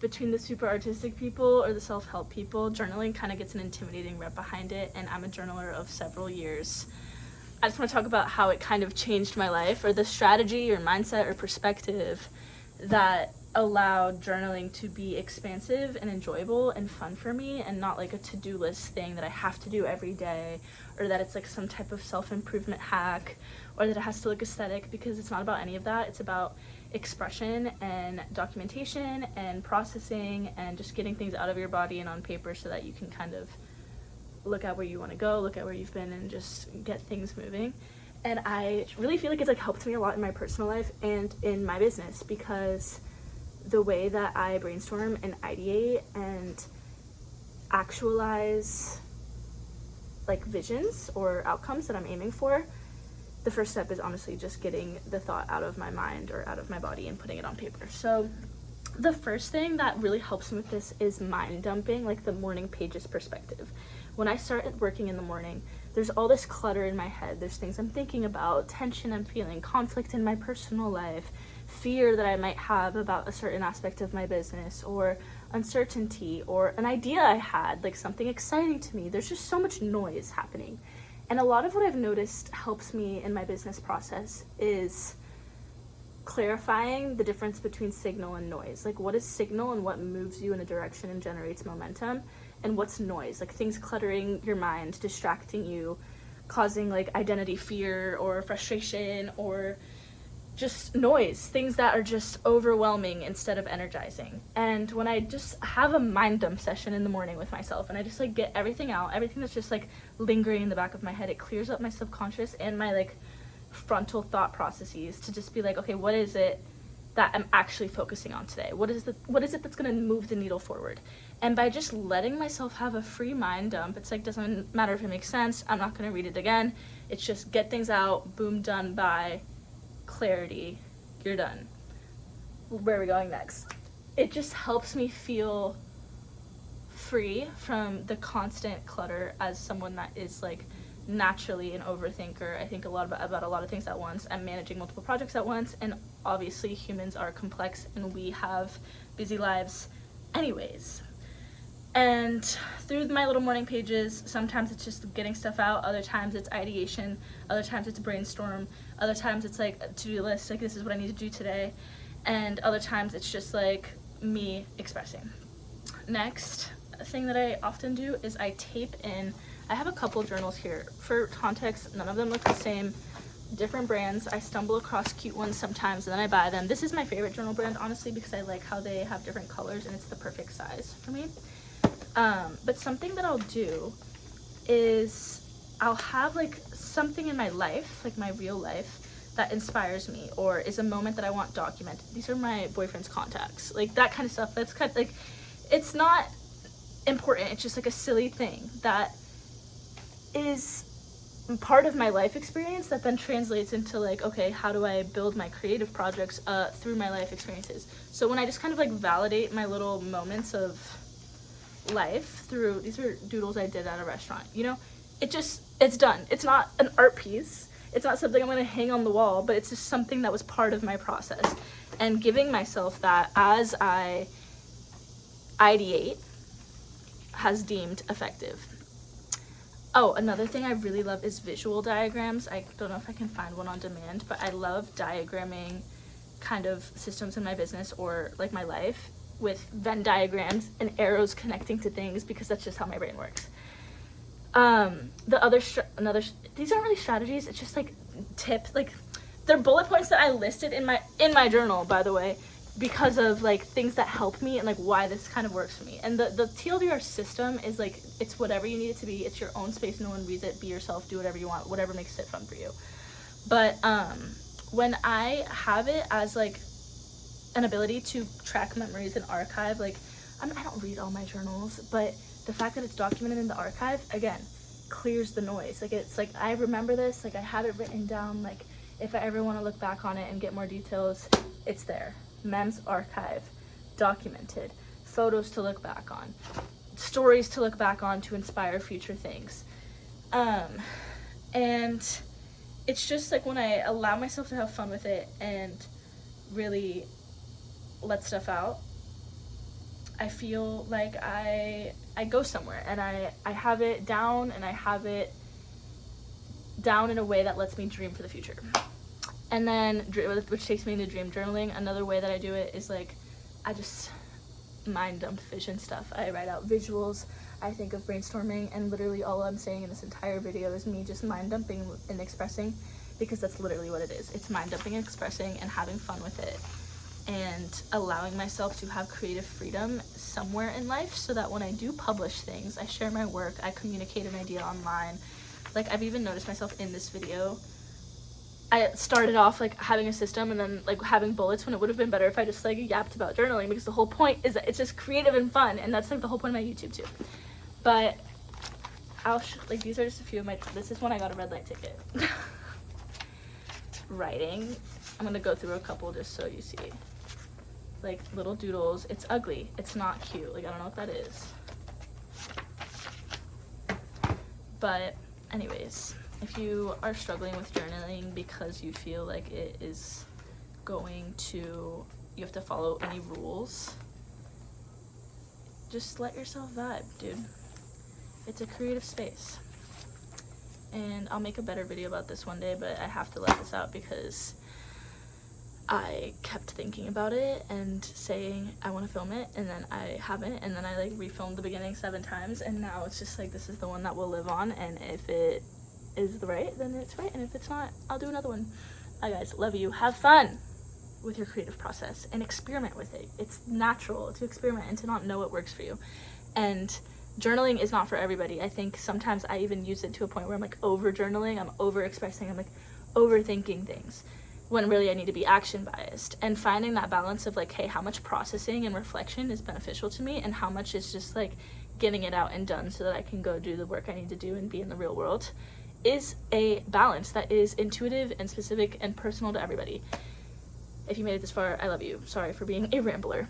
between the super artistic people or the self-help people, journaling kind of gets an intimidating rep behind it, and I'm a journaler of several years. I just want to talk about how it kind of changed my life, or the strategy or mindset or perspective that allowed journaling to be expansive and enjoyable and fun for me, and not like a to-do list thing that I have to do every day, or that it's like some type of self-improvement hack, or that it has to look aesthetic, because it's not about any of that. It's about expression and documentation and processing and just getting things out of your body and on paper so that you can kind of look at where you want to go, look at where you've been, and just get things moving. And I really feel like it's like helped me a lot in my personal life and in my business, because the way that I brainstorm and ideate and actualize like visions or outcomes that I'm aiming for, the first step is honestly just getting the thought out of my mind or out of my body and putting it on paper. So the first thing that really helps me with this is mind dumping, like the morning pages perspective. When I start working in the morning, there's all this clutter in my head. There's things I'm thinking about, tension I'm feeling, conflict in my personal life, fear that I might have about a certain aspect of my business, or uncertainty, or an idea I had, like something exciting to me. There's just so much noise happening. And a lot of what I've noticed helps me in my business process is clarifying the difference between signal and noise. Like, what is signal and what moves you in a direction and generates momentum, and what's noise, like things cluttering your mind, distracting you, causing like identity fear or frustration, or just noise, things that are just overwhelming instead of energizing. And when I just have a mind dump session in the morning with myself, and I just like get everything out, everything that's just like lingering in the back of my head, it clears up my subconscious and my like frontal thought processes to just be like, okay, what is it that I'm actually focusing on today? What is it that's going to move the needle forward? And by just letting myself have a free mind dump, it's like, doesn't matter if it makes sense, I'm not going to read it again. It's just get things out, boom, done, by clarity, you're done. Where are we going next? It just helps me feel free from the constant clutter as someone that is like naturally an overthinker. I think a lot about a lot of things at once. I'm managing multiple projects at once, and obviously humans are complex and we have busy lives anyways. And through my little morning pages, sometimes it's just getting stuff out, other times it's ideation, other times it's brainstorm, other times it's like a to-do list, like this is what I need to do today, and other times it's just like me expressing. Next thing that I often do is I tape in, I have a couple journals here. For context, none of them look the same, different brands. I stumble across cute ones sometimes and then I buy them. This is my favorite journal brand, honestly, because I like how they have different colors and it's the perfect size for me. But something that I'll do is I'll have like something in my life, like my real life, that inspires me or is a moment that I want documented. These are my boyfriend's contacts, like that kind of stuff. That's kind of like, it's not important, it's just like a silly thing that is part of my life experience that then translates into like, okay, how do I build my creative projects through my life experiences? So when I just kind of like validate my little moments of life through, these are doodles I did at a restaurant, you know, it's done. It's not an art piece, it's not something I'm going to hang on the wall, but it's just something that was part of my process. And giving myself that as I ideate has deemed effective. Oh, another thing I really love is visual diagrams. I don't know if I can find one on demand, but I love diagramming kind of systems in my business or like my life with Venn diagrams and arrows connecting to things, because that's just how my brain works. These aren't really strategies, it's just like tips, like they're bullet points that I listed in my journal, by the way, because of like things that help me and like why this kind of works for me. And the TLDR system is like, it's whatever you need it to be. It's your own space, no one reads it, be yourself, do whatever you want, whatever makes it fun for you. But when I have it as like an ability to track memories and archive, like I don't read all my journals, but the fact that it's documented in the archive, again, clears the noise. Like it's like, I remember this, like I have it written down, like if I ever want to look back on it and get more details, it's there. Mems archive, documented, photos to look back on, stories to look back on to inspire future things. And it's just like when I allow myself to have fun with it and really let stuff out, I feel like I go somewhere and I have it down, and I have it down in a way that lets me dream for the future. And then, which takes me into dream journaling. Another way that I do it is like, I just mind dump vision stuff. I write out visuals, I think of brainstorming, and literally all I'm saying in this entire video is me just mind dumping and expressing, because that's literally what it is. It's mind dumping and expressing and having fun with it, and allowing myself to have creative freedom somewhere in life, so that when I do publish things, I share my work, I communicate an idea online. Like, I've even noticed myself in this video, I started off like having a system and then like having bullets, when it would have been better if I just like yapped about journaling, because the whole point is that it's just creative and fun, and that's like the whole point of my YouTube too. But like, these are just a few of my, this is when I got a red light ticket. Writing, I'm gonna go through a couple just so you see. Like, little doodles. It's ugly, it's not cute, like I don't know what that is. But anyways, if you are struggling with journaling because you feel like it is going to, you have to follow any rules, just let yourself vibe, dude. It's a creative space. And I'll make a better video about this one day, but I have to let this out because I kept thinking about it and saying I want to film it, and then I haven't, and then I like refilmed the beginning 7 times, and now it's just like, this is the one that will live on, and if it is right, then it's right, and if it's not, I'll do another one. Bye guys, love you. Have fun with your creative process and experiment with it. It's natural to experiment and to not know what works for you. And journaling is not for everybody. I think sometimes I even use it to a point where I'm like over journaling, I'm over expressing, I'm like overthinking things, when really I need to be action biased. And finding that balance of like, hey, how much processing and reflection is beneficial to me, and how much is just like getting it out and done so that I can go do the work I need to do and be in the real world, is a balance that is intuitive and specific and personal to everybody. If you made it this far, I love you. Sorry for being a rambler.